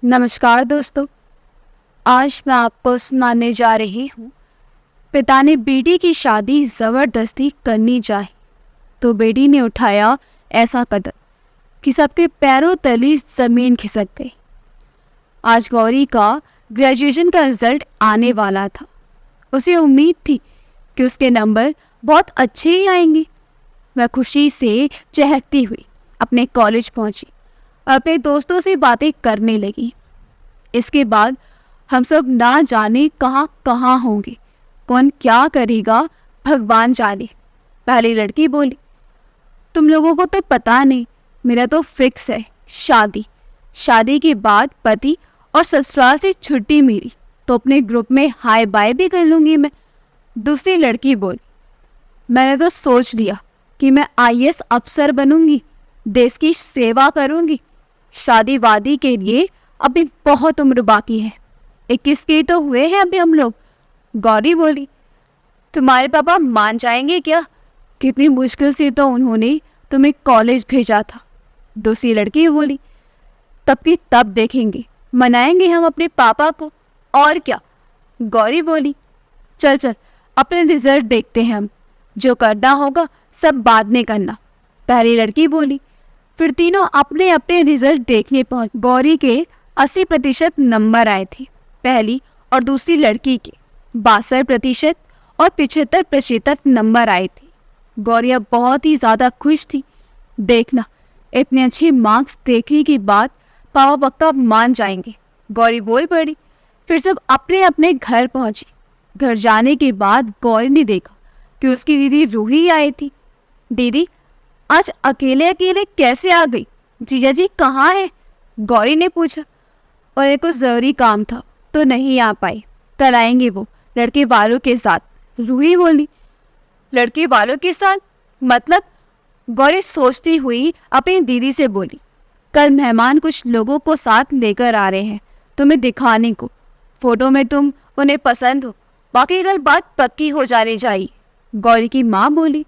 नमस्कार दोस्तों। आज मैं आपको सुनाने जा रही हूँ। पिता ने बेटी की शादी ज़बरदस्ती करनी चाही तो बेटी ने उठाया ऐसा कदम कि सबके पैरों तले ज़मीन खिसक गई। आज गौरी का ग्रेजुएशन का रिजल्ट आने वाला था। उसे उम्मीद थी कि उसके नंबर बहुत अच्छे ही आएंगे। वह खुशी से चहकती हुई अपने कॉलेज पहुंची और अपने दोस्तों से बातें करने लगी। इसके बाद हम सब ना जाने कहाँ कहाँ होंगे, कौन क्या करेगा भगवान जाने। पहली लड़की बोली, तुम लोगों को तो पता नहीं, मेरा तो फिक्स है शादी। शादी के बाद पति और ससुराल से छुट्टी मिली तो अपने ग्रुप में हाय बाय भी कर लूँगी मैं। दूसरी लड़की बोली, मैंने तो सोच लिया कि मैं आईएएस अफसर बनूंगी, देश की सेवा करूंगी। शादी वादी के लिए अभी बहुत उम्र बाकी है, 21 के तो हुए हैं अभी हम लोग। गौरी बोली, तुम्हारे पापा मान जाएंगे क्या? कितनी मुश्किल से तो उन्होंने तुम्हें कॉलेज भेजा था। दूसरी लड़की बोली, तब की तब देखेंगे, मनाएंगे हम अपने पापा को, और क्या। गौरी बोली, चल चल अपने रिजल्ट देखते हैं हम, जो करना होगा सब बाद में करना। पहली लड़की बोली। फिर तीनों अपने अपने रिजल्ट देखने पहुंच। गौरी के 80% नंबर आए थे, पहली और दूसरी लड़की के 62% और 75% नंबर आए थे। गौरी अब बहुत ही ज़्यादा खुश थी। देखना, इतने अच्छे मार्क्स देखने के बाद पापा पक्का मान जाएंगे, गौरी बोल पड़ी। फिर सब अपने अपने घर पहुंची। घर जाने के बाद गौरी ने देखा कि उसकी दीदी रूही आई थी। दीदी, आज अकेले अकेले कैसे आ गई? जीजा जी कहाँ है? गौरी ने पूछा। और एक कुछ ज़रूरी काम था तो नहीं आ पाई, कल आएंगे वो लड़के वालों के साथ, रूही बोली। लड़के वालों के साथ मतलब? गौरी सोचती हुई अपनी दीदी से बोली, कल मेहमान कुछ लोगों को साथ लेकर आ रहे हैं तुम्हें दिखाने को। फोटो में तुम उन्हें पसंद हो, बाकी कल बात पक्की हो जानी चाहिए। गौरी की माँ बोली,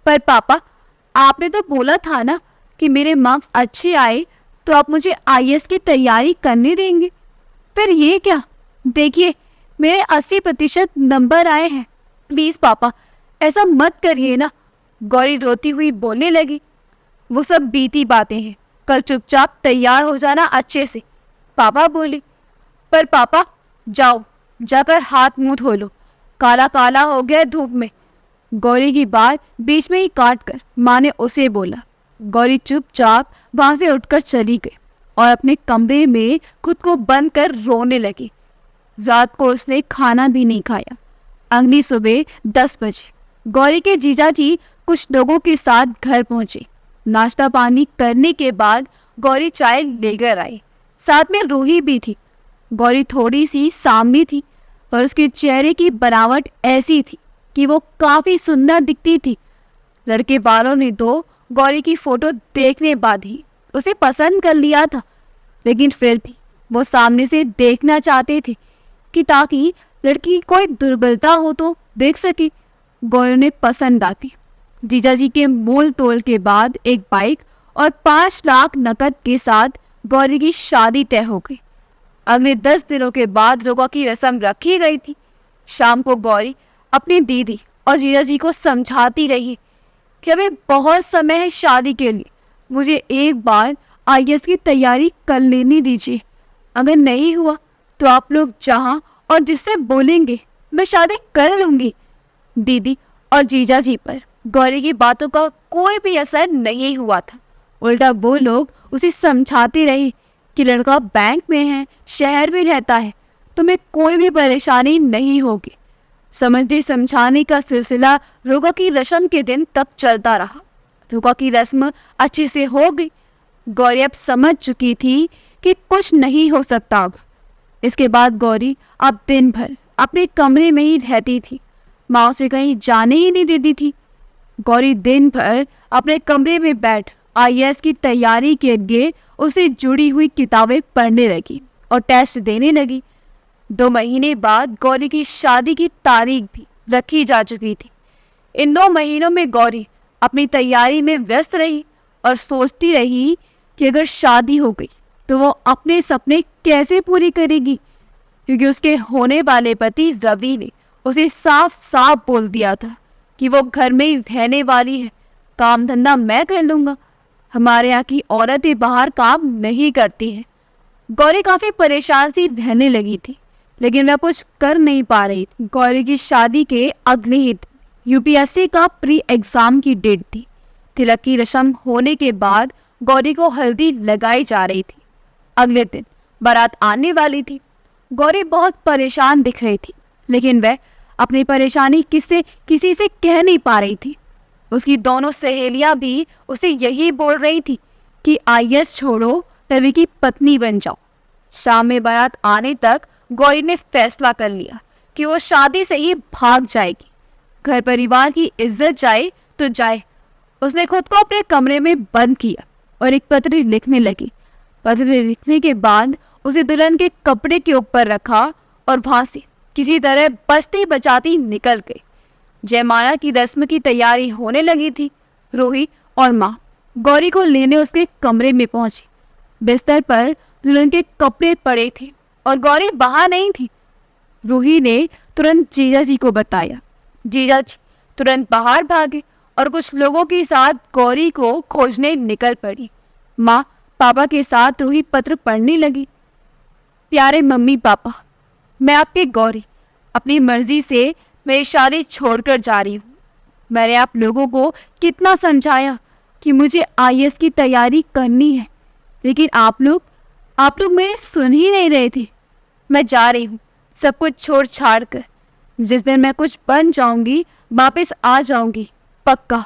पर पापा आपने तो बोला था ना कि मेरे मार्क्स अच्छे आए तो आप मुझे आईएएस की तैयारी करने देंगे। फिर ये क्या? देखिए मेरे 80% नंबर आए हैं, प्लीज़ पापा ऐसा मत करिए ना। गौरी रोती हुई बोलने लगी, वो सब बीती बातें हैं, कल चुपचाप तैयार हो जाना अच्छे से। पापा बोले, पर पापा जाओ जाकर हाथ मुंह धो लो, काला काला हो गया धूप में। गौरी की बात बीच में ही काट कर माँ ने उसे बोला। गौरी चुपचाप वहाँ से उठकर चली गई और अपने कमरे में खुद को बंद कर रोने लगी। रात को उसने खाना भी नहीं खाया। अगली सुबह 10 बजे गौरी के जीजाजी कुछ लोगों के साथ घर पहुंचे। नाश्ता पानी करने के बाद गौरी चाय लेकर आई, साथ में रूही भी थी। गौरी थोड़ी सी सामनी थी और उसके चेहरे की बनावट ऐसी थी कि वो काफ़ी सुंदर दिखती थी। लड़के वालों ने तो गौरी की फ़ोटो देखने बाद ही उसे पसंद कर लिया था, लेकिन फिर भी वो सामने से देखना चाहते थे कि ताकि लड़की की कोई दुर्बलता हो तो देख सके। गौरी ने पसंद आती। जीजाजी के मोल तोल के बाद एक बाइक और 5 लाख नकद के साथ गौरी की शादी तय हो गई। अगले 10 दिनों के बाद रोगा की रस्म रखी गई थी। शाम को गौरी अपनी दीदी और जीजाजी को समझाती रही कि अभी बहुत समय है शादी के लिए, मुझे एक बार आईएएस की तैयारी कर लेने दीजिए। अगर नहीं हुआ तो आप लोग जहाँ और जिससे बोलेंगे मैं शादी कर लूँगी। दीदी और जीजाजी पर गौरी की बातों का कोई भी असर नहीं हुआ था। उल्टा वो लोग उसे समझाते रहे कि लड़का बैंक में है, शहर में रहता है, तुम्हें कोई भी परेशानी नहीं होगी। समझने समझाने का सिलसिला रोगा की रस्म के दिन तक चलता रहा। रोगा की रस्म अच्छे से हो गई। गौरी अब समझ चुकी थी कि कुछ नहीं हो सकता अब। इसके बाद गौरी अब दिन भर अपने कमरे में ही रहती थी, माँ उसे कहीं जाने ही नहीं देती थी। गौरी दिन भर अपने कमरे में बैठ आईएएस की तैयारी के लिए उसे जुड़ी हुई किताबें पढ़ने लगी और टेस्ट देने लगी। 2 महीने बाद गौरी की शादी की तारीख भी रखी जा चुकी थी। इन 2 महीनों में गौरी अपनी तैयारी में व्यस्त रही और सोचती रही कि अगर शादी हो गई तो वो अपने सपने कैसे पूरी करेगी, क्योंकि उसके होने वाले पति रवि ने उसे साफ साफ बोल दिया था कि वो घर में ही रहने वाली है, काम धंधा मैं कर लूँगा, हमारे यहाँ की औरतें बाहर काम नहीं करती हैं। गौरी काफ़ी परेशान सी रहने लगी थी, लेकिन वह कुछ कर नहीं पा रही थी। गौरी की शादी के अगले ही दिन यूपीएससी का प्री एग्ज़ाम की डेट थी। तिलक की रस्म होने के बाद गौरी को हल्दी लगाई जा रही थी। अगले दिन बारात आने वाली थी। गौरी बहुत परेशान दिख रही थी, लेकिन वह अपनी परेशानी किसी से कह नहीं पा रही थी। उसकी दोनों सहेलियां भी उसे यही बोल रही थी कि आईएएस छोड़ो, रवि की पत्नी बन जाओ। शाम में बारात आने तक गौरी ने फैसला कर लिया कि वो शादी से ही भाग जाएगी। घर परिवार की इज्जत जाए तो जाए। उसने खुद को अपने कमरे में बंद किया और एक पत्री लिखने लगी। पत्री लिखने के बाद उसे दुल्हन के कपड़े के ऊपर रखा और वहां से किसी तरह बचती बचाती निकल गई। जयमाला की रस्म की तैयारी होने लगी थी। रूही और माँ गौरी को लेने उसके कमरे में पहुंची। बिस्तर पर दुल्हन के कपड़े पड़े थे और गौरी वहां नहीं थी। रूही ने तुरंत जीजा जी को बताया। जीजा जी तुरंत बाहर भागे और कुछ लोगों के साथ गौरी को खोजने निकल पड़ी। माँ पापा के साथ रूही पत्र पढ़ने लगी। प्यारे मम्मी पापा, मैं आपकी गौरी अपनी मर्जी से मेरी शादी छोड़कर जा रही हूँ। मैंने आप लोगों को कितना समझाया कि मुझे आईएएस की तैयारी करनी है, लेकिन आप लोग मेरे सुन ही नहीं रहे थे। मैं जा रही हूँ सब कुछ छोड़ छाड़ कर। जिस दिन मैं कुछ बन जाऊंगी वापस आ जाऊंगी, पक्का।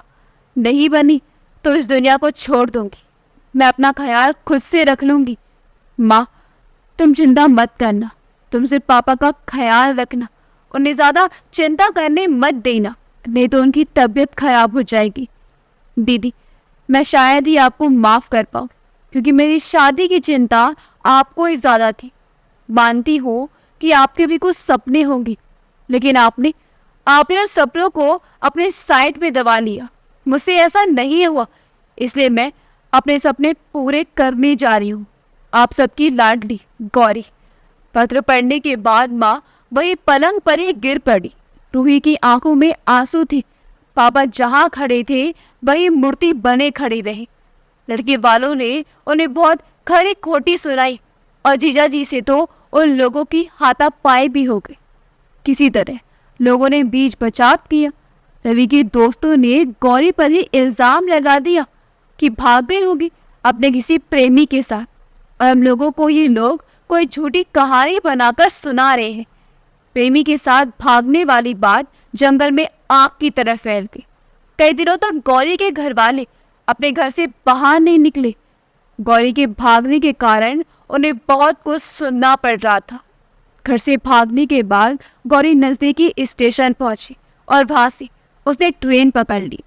नहीं बनी तो इस दुनिया को छोड़ दूंगी। मैं अपना ख्याल खुद से रख लूंगी। माँ तुम चिंता मत करना, तुम सिर्फ पापा का ख्याल रखना, उन्हें ज़्यादा चिंता करने मत देना, नहीं तो उनकी तबीयत खराब हो जाएगी। दीदी मैं शायद ही आपको माफ़ कर पाऊँ, क्योंकि मेरी शादी की चिंता आपको ही ज़्यादा थी। मानती हूँ कि आपके भी कुछ सपने होंगे, लेकिन आपने उन सपनों को अपने साइड में दबा लिया। मुझसे ऐसा नहीं हुआ, इसलिए मैं अपने सपने पूरे करने जा रही हूँ। आप सबकी लाडली गौरी। पत्र पढ़ने के बाद माँ वही पलंग पर ही गिर पड़ी। रूही की आंखों में आंसू थे। पापा जहाँ खड़े थे वही मूर्ति बने खड़े रहे। लड़के वालों ने उन्हें बहुत खरी खोटी सुनाई और जीजा जी से तो उन लोगों की हाथापाई भी हो गई। किसी तरह लोगों ने बीच बचाव किया। रवि के दोस्तों ने गौरी पर ही इल्ज़ाम लगा दिया कि भाग गई होगी अपने किसी प्रेमी के साथ, और हम लोगों को ये लोग कोई झूठी कहानी बनाकर सुना रहे हैं। प्रेमी के साथ भागने वाली बात जंगल में आग की तरह फैल गई। कई दिनों तक गौरी के घर वाले अपने घर से बाहर नहीं निकले। गौरी के भागने के कारण उन्हें बहुत कुछ सुनना पड़ रहा था। घर से भागने के बाद गौरी नज़दीकी स्टेशन पहुंची और वहां से उसने ट्रेन पकड़ ली।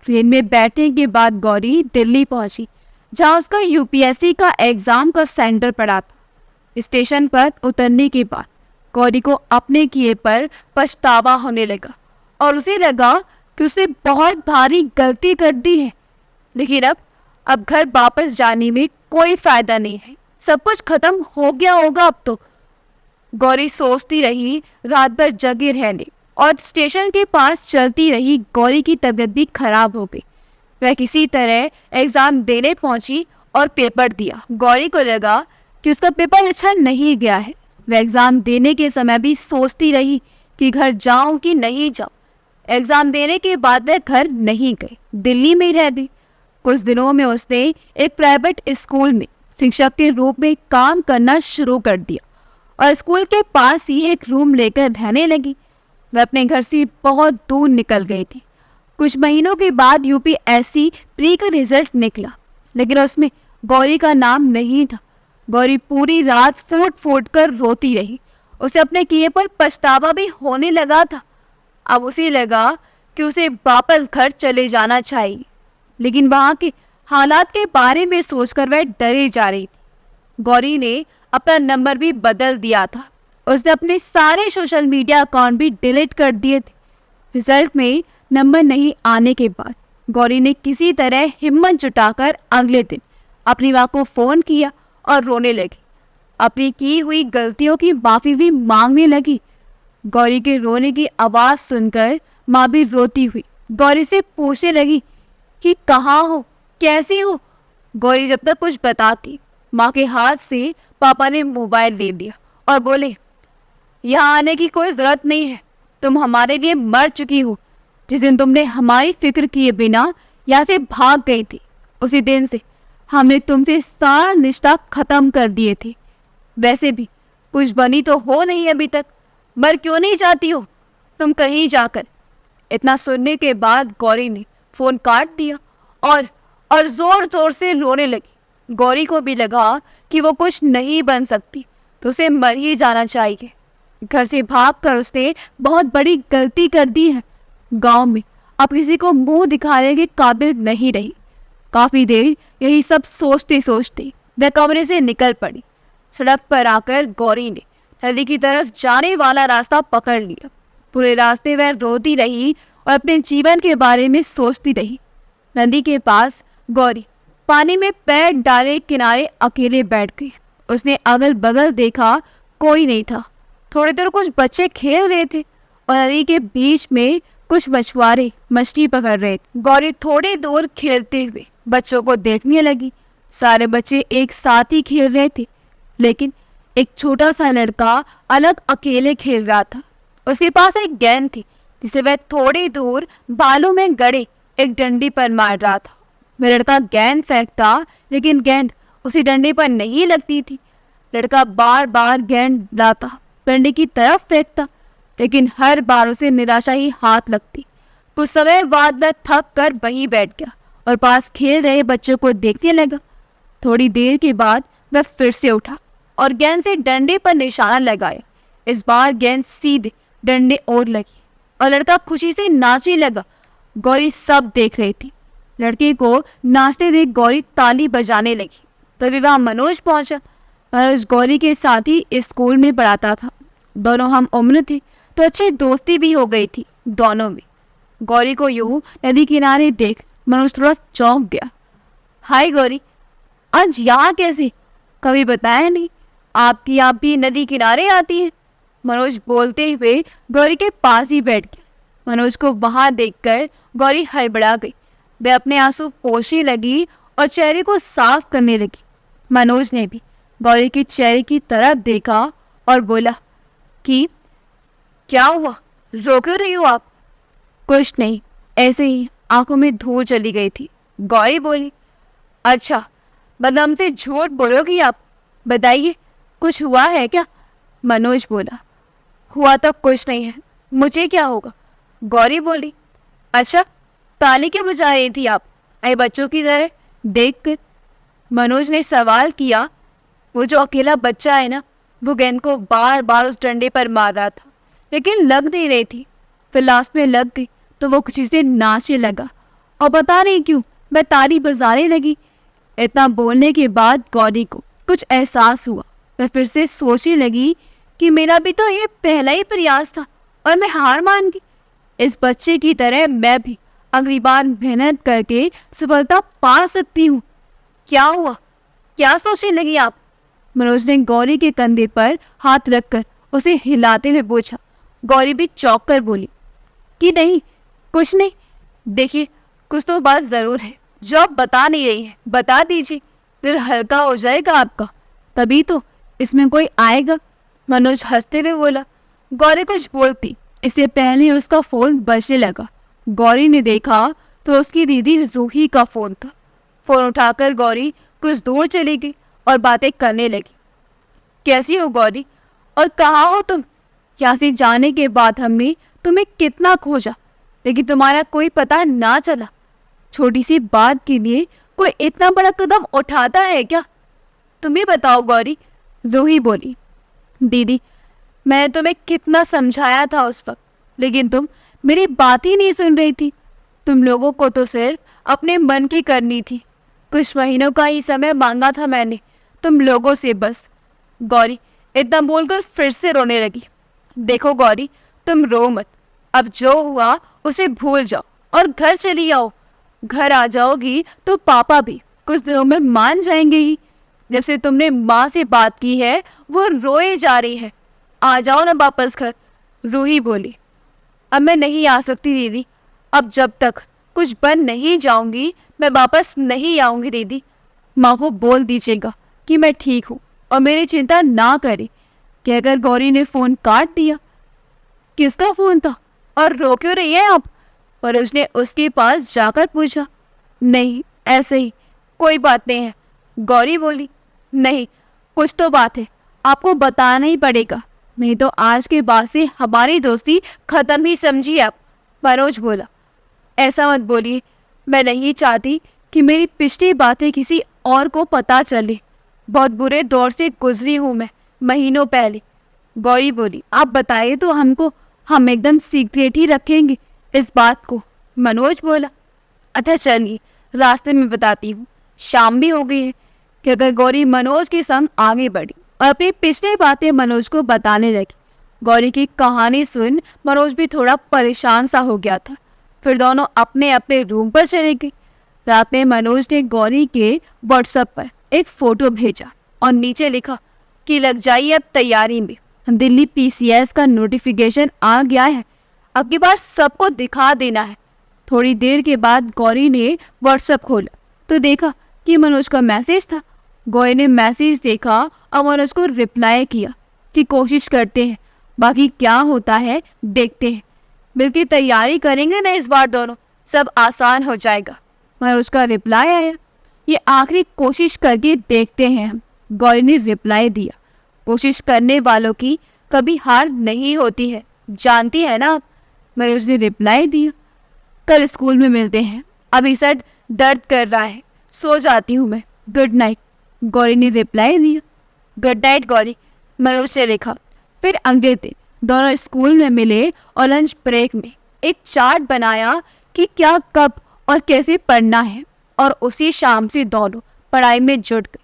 ट्रेन में बैठने के बाद गौरी दिल्ली पहुंची, जहां उसका यूपीएससी का एग्ज़ाम का सेंटर पड़ा था। स्टेशन पर उतरने के बाद गौरी को अपने किए पर पछतावा होने लगा और उसे लगा कि उसे बहुत भारी गलती कर दी है, लेकिन अब घर वापस जाने में कोई फ़ायदा नहीं है। सब कुछ खत्म हो गया होगा अब तो। गौरी सोचती रही, रात भर जगे रहने और स्टेशन के पास चलती रही। गौरी की तबीयत भी खराब हो गई। वह किसी तरह एग्ज़ाम देने पहुंची और पेपर दिया। गौरी को लगा कि उसका पेपर अच्छा नहीं गया है। वह एग्ज़ाम देने के समय भी सोचती रही कि घर जाऊं कि नहीं जाऊं। एग्ज़ाम देने के बाद वह घर नहीं गई, दिल्ली में ही रह गई। कुछ दिनों में उसने एक प्राइवेट स्कूल में शिक्षक के रूप में काम करना शुरू कर दिया और स्कूल के पास ही एक रूम लेकर रहने लगी। वह अपने घर से बहुत दूर निकल गई थी। कुछ महीनों के बाद यूपीएससी प्री का रिजल्ट निकला, लेकिन उसमें गौरी का नाम नहीं था। गौरी पूरी रात फूट फूट कर रोती रही। उसे अपने किए पर पछतावा भी होने लगा था। अब उसे लगा कि उसे वापस घर चले जाना चाहिए, लेकिन वहाँ के हालात के बारे में सोचकर वह डरे जा रही थी। गौरी ने अपना नंबर भी बदल दिया था। उसने अपने सारे सोशल मीडिया अकाउंट भी डिलीट कर दिए थे। रिजल्ट में नंबर नहीं आने के बाद गौरी ने किसी तरह हिम्मत जुटाकर अगले दिन अपनी माँ को फ़ोन किया और रोने लगी। अपनी की हुई गलतियों की माफी भी मांगने लगी। गौरी के रोने की आवाज सुनकर माँ भी रोती हुई गौरी से पूछने लगी कि कहाँ हो, कैसी हो। गौरी जब तक कुछ बताती, माँ के हाथ से पापा ने मोबाइल ले लिया और बोले, यहाँ आने की कोई जरूरत नहीं है, तुम हमारे लिए मर चुकी हो। जिस दिन तुमने हमारी फिक्र किए बिना यहाँ से भाग गई थी, उसी दिन से हमने तुमसे सारा रिश्ता खत्म कर दिए थे। वैसे भी कुछ बनी तो हो नहीं अभी तक, मर क्यों नहीं जाती हो तुम कहीं जाकर। इतना सुनने के बाद गौरी ने फोन काट दिया और जोर जोर से रोने लगी। गौरी को भी लगा कि वो कुछ नहीं बन सकती तो उसे मर ही जाना चाहिए। घर से भागकर उसने बहुत बड़ी गलती कर दी है। गांव में अब किसी को मुंह दिखाने के काबिल नहीं रही। काफी देर यही सब सोचते सोचते वह कमरे से निकल पड़ी। सड़क पर आकर गौरी ने नदी की तरफ जाने वाला रास्ता पकड़ लिया। पूरे रास्ते वह रोती रही और अपने जीवन के बारे में सोचती रही। नदी के पास गौरी पानी में पैर डाले किनारे अकेले बैठ गई। उसने अगल बगल देखा, कोई नहीं था। थोड़ी दूर कुछ बच्चे खेल रहे थे और नदी के बीच में कुछ मछुआरे मछली पकड़ रहे थे। गौरी थोड़ी दूर खेलते हुए बच्चों को देखने लगी। सारे बच्चे एक साथ ही खेल रहे थे, लेकिन एक छोटा सा लड़का अलग अकेले खेल रहा था। उसके पास एक गेंद थी जिसे वह थोड़ी दूर बालू में गड़े एक डंडी पर मार रहा था। वह लड़का गेंद फेंकता, लेकिन गेंद उसी डंडी पर नहीं लगती थी। लड़का बार बार गेंद लाता, डंडी की तरफ फेंकता, लेकिन हर बार उसे निराशा ही हाथ लगती। कुछ समय बाद वह थक कर वहीं बैठ गया और पास खेल रहे बच्चों को देखने लगा। थोड़ी देर के बाद वह फिर से उठा और गेंद से डंडे पर निशाना लगाया। इस बार गेंद सीधे डंडे और लगी और लड़का खुशी से नाचने लगा। गौरी सब देख रही थी। लड़के को नाचते देख गौरी ताली बजाने लगी। तभी वहाँ मनोज पहुंचा। मनोज गौरी के साथ ही स्कूल में पढ़ाता था। दोनों हम उम्र थे तो अच्छी दोस्ती भी हो गई थी दोनों में। गौरी को यूं नदी किनारे देख मनोज थोड़ा चौंक गया। हाय गौरी, आज यहाँ कैसे? कभी बताया नहीं। आपकी आप भी नदी किनारे आती है। मनोज बोलते हुए गौरी के पास ही बैठ गया। मनोज को वहां देखकर गौरी हड़बड़ा गई। वह अपने आंसू पोंछने लगी और चेहरे को साफ करने लगी। मनोज ने भी गौरी के चेहरे की तरफ देखा और बोला कि क्या हुआ, रो क्यों रही हो आप? कुछ नहीं, ऐसे ही आंखों में धूल चली गई थी। गौरी बोली। अच्छा, मतलब हमसे झूठ बोलोगी आप? बताइए, कुछ हुआ है क्या? मनोज बोला। हुआ तो कुछ नहीं है, मुझे क्या होगा? गौरी बोली। अच्छा, ताली क्यों बजा रही थी आप ऐ बच्चों की तरह देखकर? मनोज ने सवाल किया। वो जो अकेला बच्चा है ना, वो गेंद को बार बार उस डंडे पर मार रहा था, लेकिन लग नहीं रही थी। फिर लास्ट में लग गई तो वो खुशी से नाचने लगा और पता नहीं क्यों मैं ताली बजाने लगी। इतना बोलने के बाद गौरी को कुछ एहसास हुआ। वह फिर से सोचने लगी कि मेरा भी तो ये पहला ही प्रयास था और मैं हार मान गई। इस बच्चे की तरह मैं भी अगली बार मेहनत करके सफलता पा सकती हूँ। क्या हुआ, क्या सोचने लगी आप? मनोज ने गौरी के कंधे पर हाथ रखकर उसे हिलाते हुए पूछा। गौरी भी चौंक कर बोली कि नहीं, कुछ नहीं। देखिए, कुछ तो बात जरूर है जो आप बता नहीं रही हैं, बता दीजिए, दिल हल्का हो जाएगा आपका, तभी तो इसमें कोई आएगा। मनोज हंसते हुए बोला। गौरी कुछ बोलती इससे पहले उसका फोन बजने लगा। गौरी ने देखा तो उसकी दीदी रूही का फोन था। फोन उठाकर गौरी कुछ दूर चली गई और बातें करने लगी। कैसी हो गौरी, और कहाँ हो तुम? यहाँ से जाने के बाद हमने तुम्हें कितना खोजा, लेकिन तुम्हारा कोई पता ना चला। छोटी सी बात के लिए कोई इतना बड़ा कदम उठाता है क्या? तुम्हें बताओ गौरी, रूही बोली। दीदी, मैंने तुम्हें कितना समझाया था उस वक्त, लेकिन तुम मेरी बात ही नहीं सुन रही थी। तुम लोगों को तो सिर्फ अपने मन की करनी थी। कुछ महीनों का ही समय मांगा था मैंने तुम लोगों से बस। गौरी इतना बोलकर फिर से रोने लगी। देखो गौरी, तुम रो मत। अब जो हुआ उसे भूल जाओ और घर चली आओ। घर आ जाओगी तो पापा भी कुछ दिनों में मान जाएंगे ही। जब से तुमने माँ से बात की है वो रोए जा रही है। आ जाओ ना वापस घर। रूही बोली। अब मैं नहीं आ सकती दीदी। अब जब तक कुछ बन नहीं जाऊंगी मैं वापस नहीं आऊंगी दीदी। माँ को बोल दीजिएगा कि मैं ठीक हूँ और मेरी चिंता ना करे। कि अगर गौरी ने फ़ोन काट दिया। किसका फ़ोन था और रो क्यों रही है आप? पर उसने उसके पास जाकर पूछा। नहीं, ऐसे ही, कोई बात नहीं है। गौरी बोली। नहीं, कुछ तो बात है, आपको बताना ही पड़ेगा, नहीं तो आज के बाद से हमारी दोस्ती खत्म ही समझिए आप। मनोज बोला। ऐसा मत बोलिए, मैं नहीं चाहती कि मेरी पिछली बातें किसी और को पता चले। बहुत बुरे दौर से गुजरी हूँ मैं महीनों पहले। गौरी बोली। आप बताइए तो हमको, हम एकदम सीक्रेट ही रखेंगे इस बात को। मनोज बोला। अच्छा चलिए, रास्ते में बताती हूँ। शाम भी हो गई है। कि अगर गौरी मनोज के संग आगे बढ़ी और अपनी पिछली बातें मनोज को बताने लगी। गौरी की कहानी सुन मनोज भी थोड़ा परेशान सा हो गया था। फिर दोनों अपने अपने रूम पर चले गए। रात में मनोज ने गौरी के व्हाट्सएप पर एक फ़ोटो भेजा और नीचे लिखा कि लग जाइए अब तैयारी में, दिल्ली PCS का नोटिफिकेशन आ गया है, अब की बार सबको दिखा देना है। थोड़ी देर के बाद गौरी ने व्हाट्सएप खोला तो देखा कि मनोज का मैसेज था। गौरी ने मैसेज देखा और मनोज को रिप्लाई किया कि कोशिश करते हैं, बाकी क्या होता है देखते हैं। मिलकर तैयारी करेंगे ना इस बार दोनों, सब आसान हो जाएगा। मनोज का रिप्लाई आया। ये आखिरी कोशिश करके देखते हैं हम। गौरी ने रिप्लाई दिया। कोशिश करने वालों की कभी हार नहीं होती है, जानती है ना आप। मनोज ने रिप्लाई दिया। कल स्कूल में मिलते हैं, अभी सर दर्द कर रहा है, सो जाती हूँ मैं, गुड नाइट। गौरी ने रिप्लाई दिया। गुड नाइट गौरी, मनोज ने लिखा। फिर अगले दिन दोनों स्कूल में मिले और लंच ब्रेक में एक चार्ट बनाया कि क्या कब और कैसे पढ़ना है, और उसी शाम से दोनों पढ़ाई में जुट गए।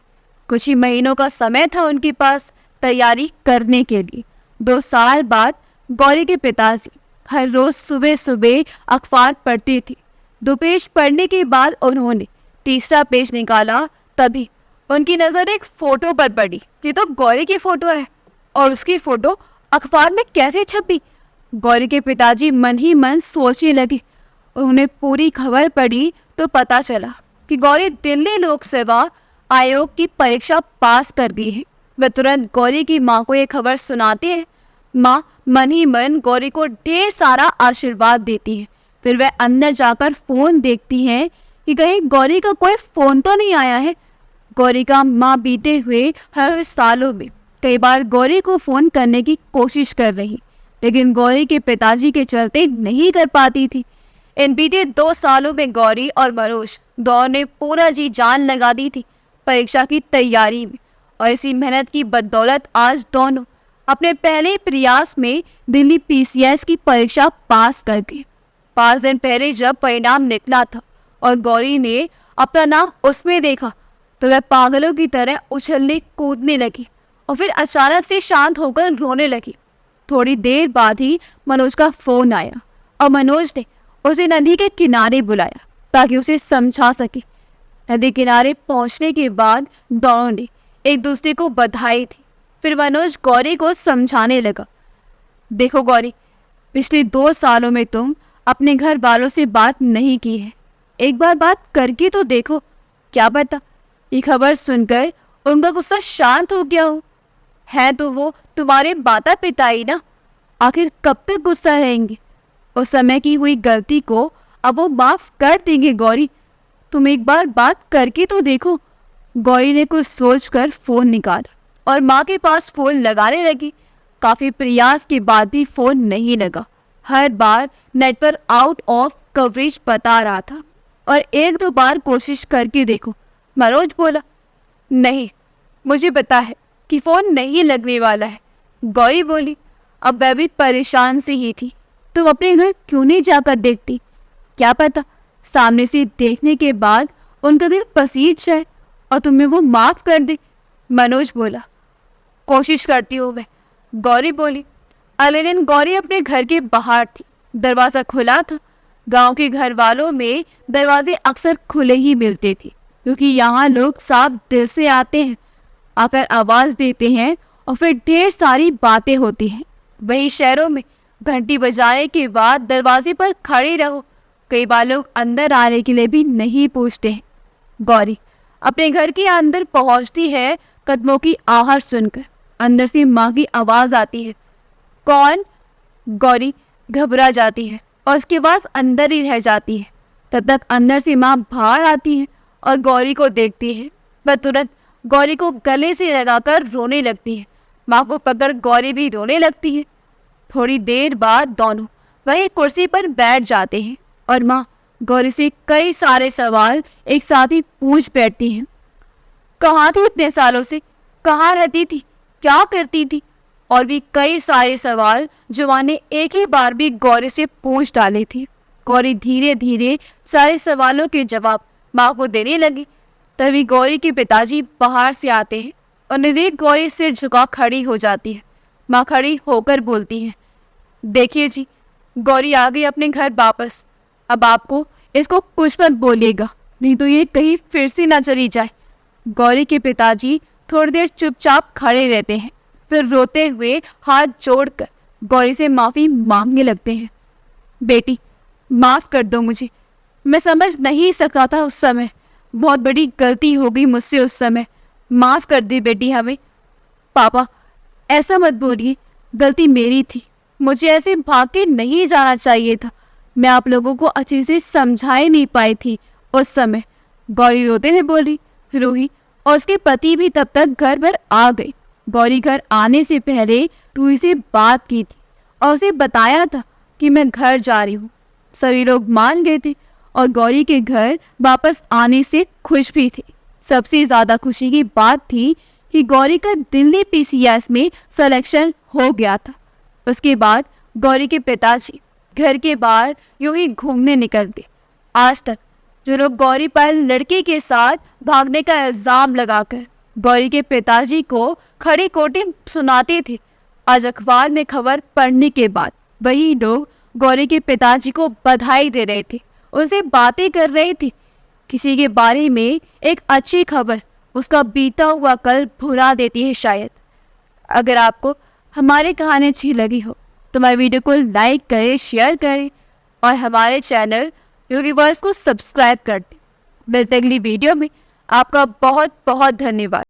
कुछ ही महीनों का समय था उनके पास तैयारी करने के लिए। 2 साल बाद गौरी के पिताजी हर रोज सुबह सुबह अखबार पढ़ते थे। 2 पेज पढ़ने के बाद उन्होंने तीसरा पेज निकाला, तभी उनकी नज़र एक फ़ोटो पर पड़ी। ये तो गौरी की फ़ोटो है और उसकी फ़ोटो अखबार में कैसे छपी? गौरी के पिताजी मन ही मन सोचने लगे। उन्होंने पूरी खबर पढ़ी तो पता चला कि गौरी दिल्ली लोक सेवा आयोग की परीक्षा पास कर गई है। वे तुरंत गौरी की माँ को ये खबर सुनाते हैं। माँ मन ही मन गौरी को ढेर सारा आशीर्वाद देती है। फिर वह अंदर जाकर फ़ोन देखती हैं कि कहीं गौरी का कोई फ़ोन तो नहीं आया है। गौरी का माँ बीते हुए हर सालों में कई बार गौरी को फ़ोन करने की कोशिश कर रही, लेकिन गौरी के पिताजी के चलते नहीं कर पाती थी। इन बीते 2 सालों में गौरी और मनोज दोनों ने पूरा जी जान लगा दी थी परीक्षा की तैयारी में, और इसी मेहनत की बदौलत आज दोनों अपने पहले प्रयास में दिल्ली PCS की परीक्षा पास कर गए। 5 दिन पहले जब परिणाम निकला था और गौरी ने अपना नाम उसमें देखा तो वह पागलों की तरह उछलने कूदने लगी और फिर अचानक से शांत होकर रोने लगी। थोड़ी देर बाद ही मनोज का फ़ोन आया और मनोज ने उसे नदी के किनारे बुलाया ताकि उसे समझा सके। नदी किनारे पहुंचने के बाद दोनों ने एक दूसरे को बधाई थी। फिर मनोज गौरी को समझाने लगा। देखो गौरी, पिछले 2 सालों में तुम अपने घर वालों से बात नहीं की है, एक बार बात करके तो देखो, क्या पता ये खबर सुनकर उनका गुस्सा शांत हो गया हो। है तो वो तुम्हारे माता पिता ही ना, आखिर कब तक गुस्सा रहेंगे? उस समय की हुई गलती को अब वो माफ़ कर देंगे गौरी, तुम एक बार बात करके तो देखो। गौरी ने कुछ सोचकर फ़ोन निकाला और माँ के पास फ़ोन लगाने लगी। काफ़ी प्रयास के बाद भी फ़ोन नहीं लगा। हर बार नेटवर्क आउट ऑफ कवरेज बता रहा था और 1-2 बार कोशिश करके देखो। मनोज बोला। नहीं, मुझे पता है कि फ़ोन नहीं लगने वाला है। गौरी बोली। अब वह भी परेशान से ही थी। तुम अपने घर क्यों नहीं जाकर देखती? क्या पता सामने से देखने के बाद उनका दिल पसीज जाए और तुम्हें वो माफ़ कर दे। मनोज बोला। कोशिश करती हूँ मैं, गौरी बोली। अगले दिन गौरी अपने घर के बाहर थी। दरवाज़ा खुला था। गांव के घर वालों में दरवाजे अक्सर खुले ही मिलते थे क्योंकि यहाँ लोग साफ दिल से आते हैं। आकर आवाज़ देते हैं और फिर ढेर सारी बातें होती हैं। वही शहरों में घंटी बजाने के बाद दरवाजे पर खड़े रहो, कई बार लोग अंदर आने के लिए भी नहीं पूछते हैं। गौरी अपने घर के अंदर पहुंचती है, कदमों की आहट सुनकर अंदर से माँ की आवाज़ आती है, कौन? गौरी घबरा जाती है और उसके बाद अंदर ही रह जाती है। तब तक अंदर से माँ बाहर आती है और गौरी को देखती है। वह तुरंत गौरी को गले से लगाकर रोने लगती है। माँ को पकड़ गौरी भी रोने लगती है। थोड़ी देर बाद दोनों वही कुर्सी पर बैठ जाते हैं और माँ गौरी से कई सारे सवाल एक साथ ही पूछ बैठती हैं। कहाँ थी इतने सालों से? कहाँ रहती थी? क्या करती थी? और भी कई सारे सवाल जो माँ ने एक ही बार भी गौरी से पूछ डाले थे। गौरी धीरे धीरे सारे सवालों के जवाब माँ को देने लगी। तभी गौरी के पिताजी बाहर से आते हैं और देख गौरी सिर झुका खड़ी हो जाती है। माँ खड़ी होकर बोलती है, देखिए जी, गौरी आ गई अपने घर वापस। अब आपको इसको कुछ मत बोलिएगा, नहीं तो ये कहीं फिर से ना चली जाए। गौरी के पिताजी थोड़ी देर चुपचाप खड़े रहते हैं, फिर रोते हुए हाथ जोड़कर गौरी से माफ़ी मांगने लगते हैं। बेटी, माफ़ कर दो मुझे, मैं समझ नहीं सका था उस समय, बहुत बड़ी गलती हो गई मुझसे उस समय, माफ़ कर दी बेटी हमें। पापा ऐसा मत बोलिए, गलती मेरी थी, मुझे ऐसे भाग के नहीं जाना चाहिए था, मैं आप लोगों को अच्छे से समझा ही नहीं पाई थी उस समय। गौरी रोते हुए बोली। रूही और उसके पति भी तब तक घर पर आ गए। गौरी घर आने से पहले रूही से बात की थी और उसे बताया था कि मैं घर जा रही हूँ। सभी लोग मान गए थे और गौरी के घर वापस आने से खुश भी थे। सबसे ज़्यादा खुशी की बात थी कि गौरी का दिल्ली पीसीएस में सिलेक्शन हो गया था। उसके बाद गौरी के पिताजी घर के बाहर यूं ही घूमने निकलते। आज तक जो लोग गौरी पर लड़के के साथ भागने का इल्ज़ाम लगाकर गौरी के पिताजी को खड़ी खोटी सुनाते थे, आज अखबार में खबर पढ़ने के बाद वही लोग गौरी के पिताजी को बधाई दे रहे थे, उनसे बातें कर रहे थे। किसी के बारे में एक अच्छी खबर उसका बीता हुआ कल भुला देती है शायद। अगर आपको हमारी कहानी अच्छी लगी हो तो हमारे वीडियो को लाइक करें, शेयर करें और हमारे चैनल योगी वॉइस को सब्सक्राइब कर दें। मिलते अगली वीडियो में। आपका बहुत बहुत धन्यवाद।